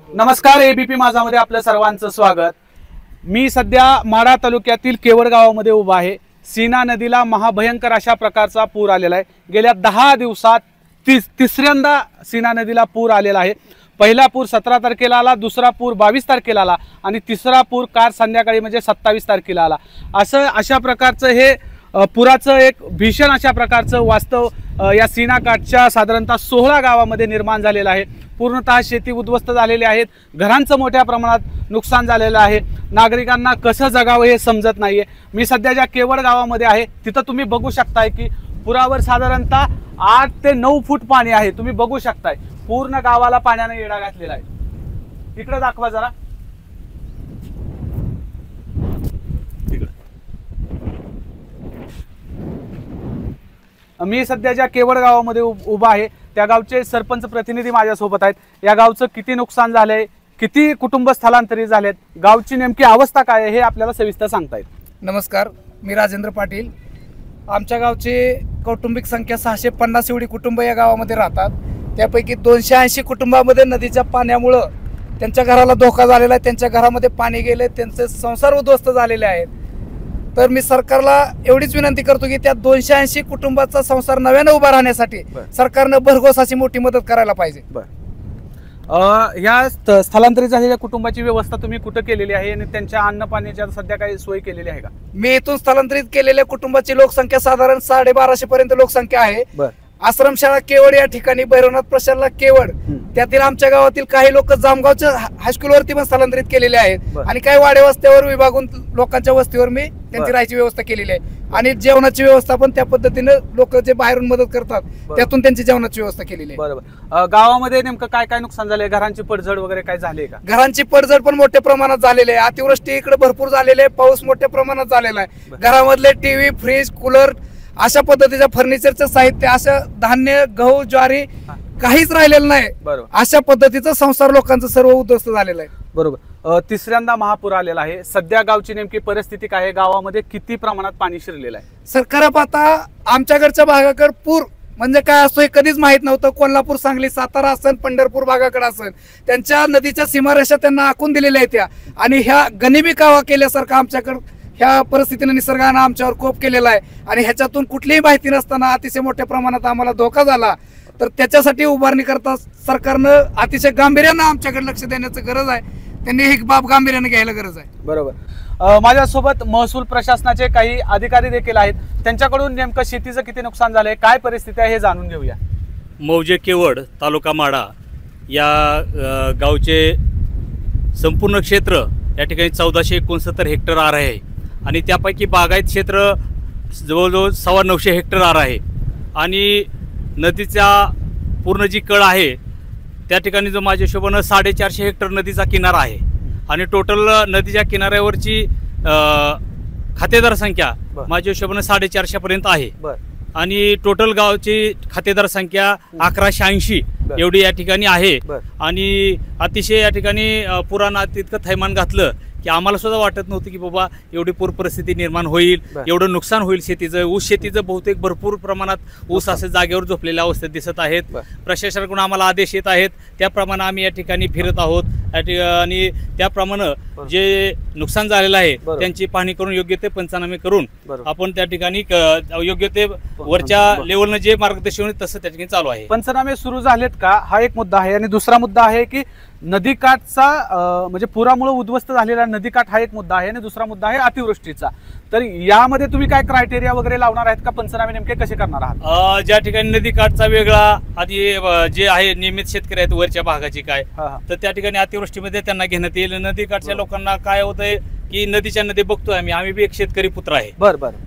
नमस्कार, एबीपी माझामध्ये आपलं सर्वांचं स्वागत। मी सध्या माढा तालुक्यातील केवड गावामध्ये उभा आहे। सीना नदीला महाभयंकर अशा प्रकारचा पूर आलेला आहे। गेल्या 10 दिवसात तिसऱ्यांदा सीना नदीला पूर आलेला आहे। पहिला पूर 17 तारखेला आला, दुसरा पूर 22 तारखेला आला आणि तिसरा पूर काल संध्याकाळी म्हणजे 27 तारखेला आला। अशा प्रकारचं हे पुराचं एक भीषण अशा प्रकारचं वास्तव या सीना काठच्या साधारणतः 16 गावामध्ये निर्माण झालेलं आहे। पूर्णतः शेती उद्ध्वस्त झालेली आहेत, घरांचं मोठ्या प्रमाणात नुकसान झालेलं आहे। नागरिकांना कसं जगावं हे समजत नाहीये। मी सध्या ज्या केवड गावामध्ये आहे तिथं तुम्ही बघू शकताय की पुरावर साधारणतः 8 ते 9 फूट पाणी आहे। तुम्ही बघू शकताय पूर्ण गावाला पाण्याने येडा घातलेला आहे। इकडे दाखवा जरा। मी सध्या ज्या केवड गावामध्ये उभा आहे त्या गावचे सरपंच प्रतिनिधी माझ्यासोबत आहेत। या गावचं किती नुकसान झालंय, किती कुटुंब स्थलांतरित झालेत, गावची नेमकी अवस्था काय आहे हे आपल्याला सविस्तर सांगतायत। नमस्कार, मी राजेंद्र पाटील। आमच्या गावची कौटुंबिक संख्या 650 एवढी कुटुंब या गावामध्ये राहतात। त्यापैकी 280 कुटुंबामध्ये नदीच्या पाण्यामुळे त्यांच्या घराला धोका झालेला आहे, त्यांच्या घरामध्ये पाणी गेले, त्यांचे संसार उद्ध्वस्त झालेले आहेत। तर मी सरकारला एवढीच विनंती करतो की त्या 280 कुटुंबाचा संसार नव्याने उभा राहण्यासाठी सरकारने भरघोस अशी मोठी मदत करायला पाहिजे। या स्थलांतरित झालेल्या कुटुंबाची व्यवस्था तुम्ही कुठे केलेली आहे आणि त्यांच्या अन्न पाण्याची सध्या काही सोय केलेली आहे का? मी इथून स्थलांतरित केलेल्या कुटुंबाची लोकसंख्या साधारण 1250 पर्यंत लोकसंख्या आहे। आश्रमशाळा केवड या ठिकाणी, भैरवनाथ प्रशाला केवड, त्यातील आमच्या गावातील काही लोक जामगावच्या हायस्कूल वरती पण स्थलांतरित केलेले आहेत आणि काही वाडे वस्त्यावर विभागून लोकांच्या वस्तीवर मी त्यांची राहायची व्यवस्था केलेली आहे आणि जेवणाची व्यवस्था पण त्या पद्धतीने लोक जे बाहेरून मदत करतात त्यातून त्यांची जेवणाची व्यवस्था केलेली आहे। बरोबर। गावामध्ये नेमकं काय काय नुकसान झाले? घरांची पडझड वगैरे काय झाली का? घरांची पडझड पण मोठ्या प्रमाणात झालेली आहे। अतिवृष्टी इकडे भरपूर झालेली आहे, पाऊस मोठ्या प्रमाणात झालेला आहे। घरामधले टीव्ही, फ्रीज, कूलर, अशा पद्धतीच्या फर्निचरचं साहित्य, असं धान्य, गहू, ज्वारी काहीच राहिलेलं नाही। अशा पद्धतीचं संसार लोकांचं सर्व उद्ध्वस्त झालेलं आहे। बरोबर। तिसऱ्यांदा महापूर आलेला आहे। सध्या गावची नेमकी परिस्थिती काय आहे? गावामध्ये किती प्रमाणात पाणी शिरलेलं आहे? सरकार पाहता आमच्याकडच्या भागाकडे पूर म्हणजे काय असतो हे कधीच माहित नव्हतं। कोल्हापूर, सांगली, सातारा असेल, पंढरपूर भागाकडे असेल, त्यांच्या नदीच्या सीमारेषा त्यांना आखून दिलेल्या आहेत त्या आणि ह्या गनिमी कावा केल्यासारखं आमच्याकडे ह्या परिस्थितीने निसर्गाने आमच्यावर कोप केलेला आहे आणि ह्याच्यातून कुठलीही माहिती नसताना अतिशय मोठ्या प्रमाणात आम्हाला धोका झाला। तर त्याच्यासाठी उभारणी करता सरकारनं अतिशय गांभीर्यानं आमच्याकडे लक्ष देण्याची गरज आहे। त्यांनी ही बाब गांभीर्याने घ्यायला गरज आहे। बरोबर। माझ्यासोबत महसूल प्रशासनाचे काही अधिकारी देखील आहेत। त्यांच्याकडून नेमकं शेतीचं किती नुकसान झालंय, काय परिस्थिती आहे हे जाणून घेऊया। मौजे केवड, तालुका माढा या गावचे संपूर्ण क्षेत्र या ठिकाणी 1469 हेक्टर आर आहे आणि त्यापैकी बागायत क्षेत्र जवळजवळ 950 हेक्टर आर आहे आणि नदीचा पूर्ण जी कळ आहे त्या ठिकाणी जो माझ्या हिशोबानं 450 हेक्टर नदीचा किनारा आहे आणि टोटल नदीच्या किनाऱ्यावरची खातेदार संख्या माझ्या हिशोबानं 450 पर्यंत आहे आणि टोटल गावची खातेदार संख्या 1180 एवढी या ठिकाणी आहे आणि अतिशय या ठिकाणी पुराणात इतकं थैमान घातलं की आम्हाला सुद्धा वाटत नव्हतं की बाबा एवढी पूर परिस्थिती निर्माण होईल, एवढं नुकसान होईल शेतीचं। ऊस शेतीचं बहुतेक भरपूर प्रमाणात ऊस असे जागेवर झोपलेल्या अवस्थेत दिसत आहेत। प्रशासनाकडून आम्हाला आदेश येत आहेत, त्याप्रमाणे आम्ही या ठिकाणी फिरत आहोत आणि त्याप्रमाणे जे नुकसान झालेलं आहे त्यांची पाहणी करून योग्य ते पंचनामे करून आपण त्या ठिकाणी योग्य ते वरच्या लेवलनं जे मार्गदर्शन तसं त्या ठिकाणी चालू आहे। पंचनामे सुरू झालेत का हा एक मुद्दा आहे आणि दुसरा मुद्दा आहे की नदीकाठचा म्हणजे पुरामुळे उद्ध्वस्त झालेला नदीकाठ हा एक मुद्दा आहे आणि दुसरा मुद्दा आहे अतिवृष्टीचा। तर यामध्ये तुम्ही काय क्रायटेरिया वगैरे लावणार आहेत का? पंचनामे नेमके कसे करणार आहात? ज्या ठिकाणी नदीकाठचा वेगळा आधी जे आहे नियमित शेतकरी आहेत वरच्या भागाची काय, तर त्या ठिकाणी अतिवृष्टीमध्ये त्यांना घेण्यात येईल। नदीकाठच्या लोकांना काय होतंय की नदीच्या नदी बघतोय आम्ही बी एक शेतकरी पुत्र आहे,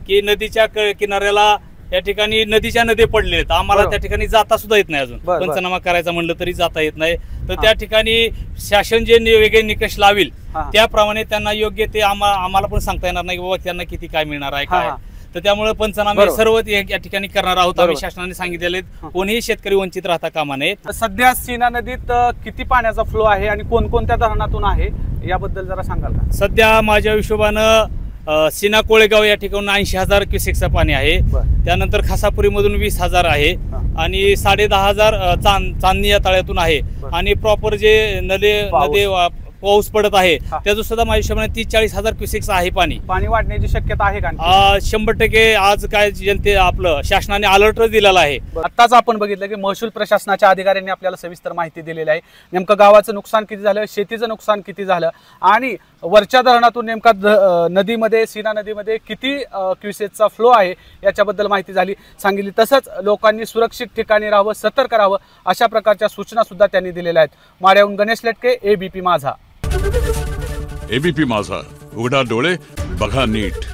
की नदीच्या किनाऱ्याला या ठिकाणी नदीच्या नदी पडले आहेत, आम्हाला त्या ठिकाणी जाता सुद्धा येत नाही। अजून पंचनामा करायचा म्हणलं तरी जाता येत नाही। तर त्या ठिकाणी शासन जे वेगळे निकष लावेल त्याप्रमाणे त्यांना योग्य ते आम्हाला पण सांगता येणार नाही बाबा त्यांना किती काय मिळणार आहे काय। तर त्यामुळे पंचनामे सर्व या ठिकाणी करणार आहोत आम्ही, शासनाने सांगितलेले। कोणीही शेतकरी वंचित राहता कामा नये। सध्या सीना नदीत किती पाण्याचा फ्लो आहे आणि कोणकोणत्या धरणातून आहे याबद्दल जरा सांगाल का? सध्या माझ्या हिशोबानं सीना कोळेगाव या ठिकाणून 80,000 क्युसेकचं पाणी आहे. बरं. त्यानंतर खासापुरीमधून 20,000 आहे आणि 10,500 चांदणी या तळ्यातून आहे. बरं. आणि प्रॉपर जे पाऊस. पाऊस पडत आहे हा. त्याचं सुद्धा माझ्या हिशोबाने 30-40,000 क्युसेकचं आहे पाणी. पाणी वाढण्याची शक्यता आहे का? 100% आज काय जनते आपलं शासनाने अलर्ट दिलेला आहे. आत्ताच आपण बघितलं की महसूल प्रशासनाच्या अधिकाऱ्यांनी आपल्याला सविस्तर माहिती दिलेली आहे. नेमकं गावाचं नुकसान किती झालं, शेतीचं नुकसान किती झालं आणि वरच्या धरणातून नेमका नदीमध्ये सीना नदीमध्ये किती क्युसेसचा फ्लो आहे याच्याबद्दल माहिती सांगितली. तसंच लोकांनी सुरक्षित ठिकाणी राहावं, सतर्क राहावं अशा प्रकारच्या सूचना सुद्धा त्यांनी दिलेल्या आहेत. माड्याहून गणेश लटके, ABP माझा. ABP माझा, उघडा डोळे बघा नीट.